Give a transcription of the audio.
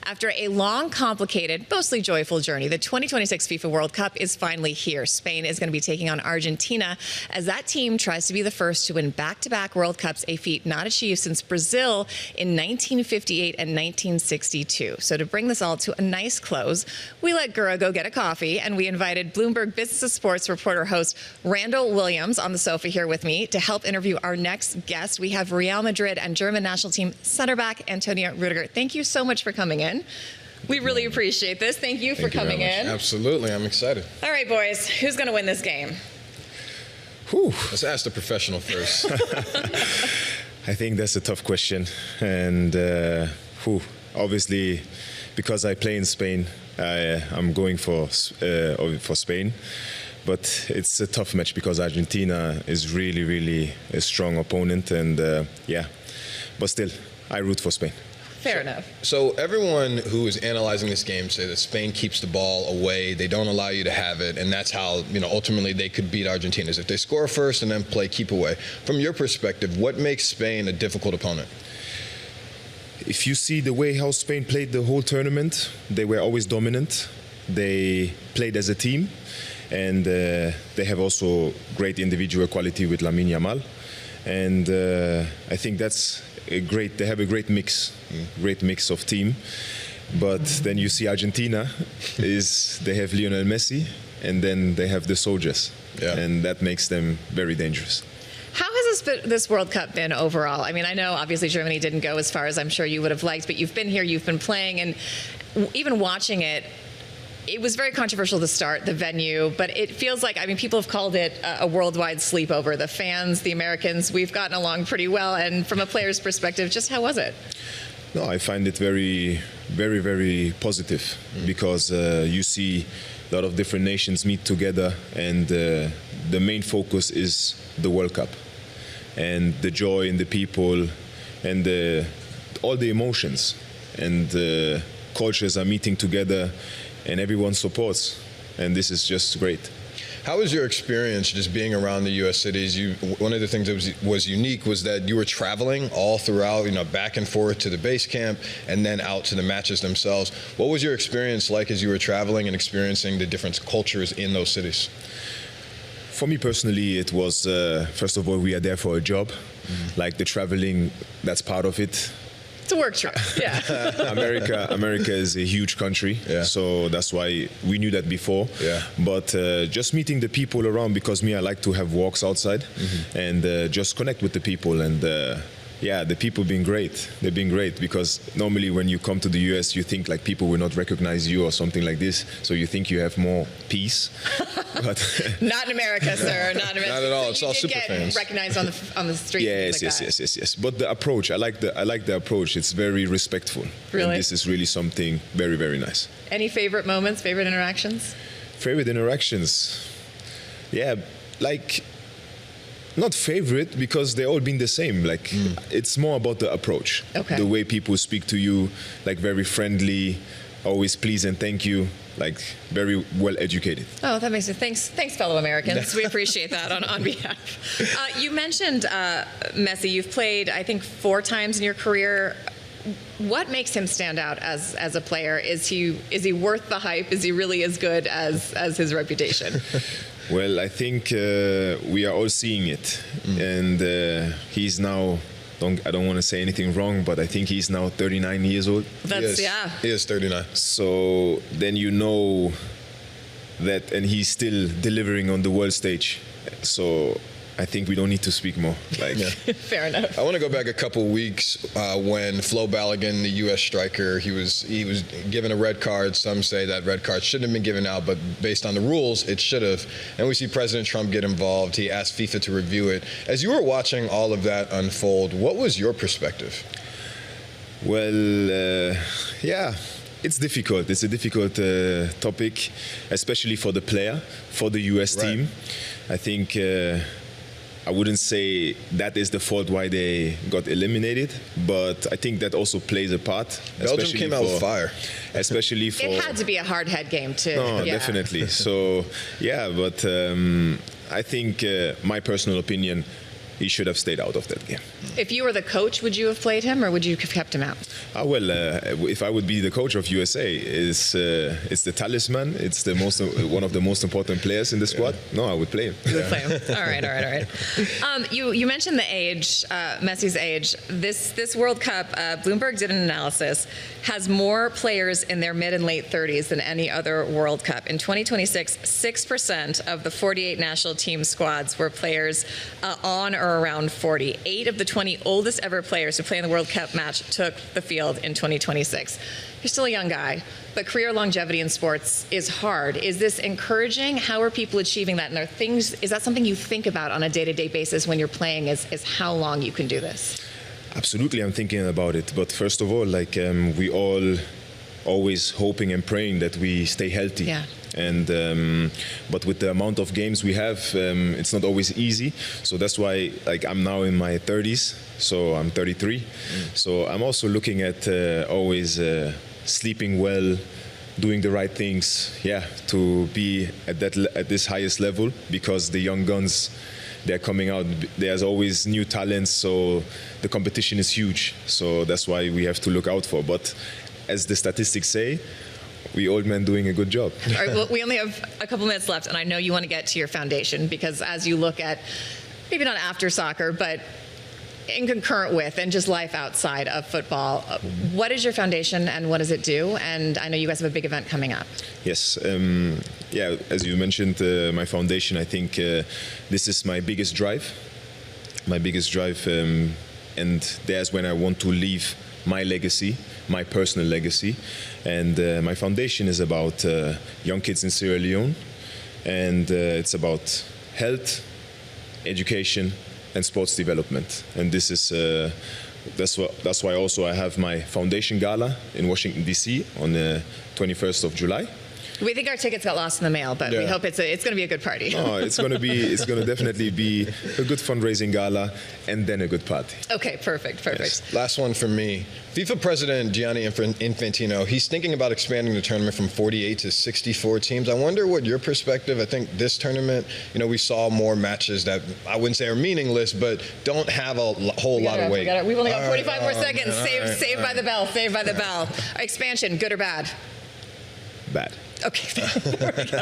After a long, complicated, mostly joyful journey, the 2026 FIFA World Cup is finally here. Spain is going to be taking on Argentina as that team tries to be the first to win back-to-back World Cups, a feat not achieved since Brazil in 1958 and 1962. So to bring this all to a nice close, we let Gura go get a coffee, and we invited Bloomberg Business Sports reporter host Randall Williams on the sofa here with me to help interview our next guest. We have Real Madrid and German national team center back Antonio Rüdiger. Thank you so much for coming in. We really appreciate this. Thank you for coming in. Absolutely. I'm excited. All right, boys. Who's going to win this game? Whew. Let's ask the professional first. I think that's a tough question. And obviously, because I play in Spain, I'm going for Spain. But it's a tough match because Argentina is really, really a strong opponent. And but still, I root for Spain. Fair enough. So everyone who is analyzing this game say that Spain keeps the ball away. They don't allow you to have it, and that's how ultimately they could beat Argentina. Is if they score first and then play keep away. From your perspective, what makes Spain a difficult opponent? If you see the way how Spain played the whole tournament, they were always dominant. They played as a team, and they have also great individual quality with Lamine Yamal, and I think that's they have a great mix of team. But then you see Argentina they have Lionel Messi, and then they have the soldiers, and that makes them very dangerous. How has this World Cup been overall? I mean, I know obviously Germany didn't go as far as I'm sure you would have liked, but you've been here, you've been playing, and even watching it, it was very controversial to start, the venue, but it feels like, I mean, people have called it a worldwide sleepover. The fans, the Americans, we've gotten along pretty well. And from a player's perspective, just how was it? No, I find it very, very, very positive because you see a lot of different nations meet together, and the main focus is the World Cup and the joy in the people and all the emotions, and cultures are meeting together, and everyone supports, and this is just great. How was your experience just being around the U.S. cities? One of the things that was unique was that you were traveling all throughout, back and forth to the base camp and then out to the matches themselves. What was your experience like as you were traveling and experiencing the different cultures in those cities? For me personally, it was, first of all, we are there for a job. Like the traveling, that's part of it. It's a work trip, yeah. America is a huge country, so that's why we knew that before. Yeah. But just meeting the people around, because I like to have walks outside and just connect with the people, and the people been great. They've been great, because normally when you come to the US, you think like people will not recognize you or something like this, so you think you have more peace. But not in America, sir. Not in America. Not at all. It's all super fans. Recognized on the street. Yes. But the approach, I like the approach. It's very respectful. Really? And this is really something very, very nice. Any favorite moments? Favorite interactions? Favorite interactions? Yeah, like. Not favorite, because they all been the same. Like it's more about the approach, the way people speak to you, like very friendly, always please and thank you, like very well educated. Oh, that makes it. Thanks, fellow Americans. We appreciate that on behalf. You mentioned Messi. You've played, I think, 4 times in your career. What makes him stand out as a player? Is he worth the hype? Is he really as good as his reputation? Well, I think we are all seeing it, and he's now. I don't want to say anything wrong, but I think he's now 39 years old. He is 39. So then you know that, and he's still delivering on the world stage. So I think we don't need to speak more. Fair enough. I want to go back a couple weeks when Flo Balogun, the U.S. striker, he was given a red card. Some say that red card shouldn't have been given out, but based on the rules, it should have. And we see President Trump get involved. He asked FIFA to review it. As you were watching all of that unfold, what was your perspective? Well, it's difficult. It's a difficult topic, especially for the player, for the U.S. team. I think I wouldn't say that is the fault why they got eliminated, but I think that also plays a part. Belgium came out with fire. Especially for... It had to be a hard-head game, too. No, definitely. So, but I think my personal opinion, he should have stayed out of that game. If you were the coach, would you have played him, or would you have kept him out? If I would be the coach of USA, it's the talisman. It's one of the most important players in the squad. No, I would play him. You would play him. All right. You mentioned the age, Messi's age. This World Cup, Bloomberg did an analysis, has more players in their mid and late 30s than any other World Cup. In 2026, 6% of the 48 national team squads were players on or around 40. 8 of the 20 oldest ever players who play in the World Cup match took the field in 2026. You're still a young guy, but career longevity in sports is hard. Is this encouraging? How are people achieving that? And is that something you think about on a day-to-day basis when you're playing, is how long you can do this? Absolutely, I'm thinking about it. But first of all, we all always hoping and praying that we stay healthy. Yeah. And but with the amount of games we have, it's not always easy. So that's why, I'm now in my 30s. So I'm 33. So I'm also looking at always sleeping well, doing the right things. Yeah, to be at this highest level, because the young guns, they're coming out. There's always new talents, so the competition is huge. So that's why we have to look out for. But as the statistics say, we old men doing a good job. All right, well, we only have a couple minutes left, and I know you want to get to your foundation, because as you look at, maybe not after soccer, but in concurrent with and just life outside of football, what is your foundation and what does it do? And I know you guys have a big event coming up. Yes, as you mentioned, my foundation, I think this is my biggest drive. And there's when I want to leave my legacy, my personal legacy. And my foundation is about young kids in Sierra Leone. And it's about health, education, and sports development. And this is that's why also I have my foundation gala in Washington, D.C. on the 21st of July. We think our tickets got lost in the mail, but we hope it's going to be a good party. Oh, it's going to definitely be a good fundraising gala and then a good party. Okay, perfect. Yes. Last one from me. FIFA President Gianni Infantino, he's thinking about expanding the tournament from 48 to 64 teams. I wonder what your perspective. I think this tournament, we saw more matches that I wouldn't say are meaningless, but don't have a whole lot of weight. We've only got 45 more seconds. Saved by the bell. Expansion, good or bad? Bad. Okay, there we go.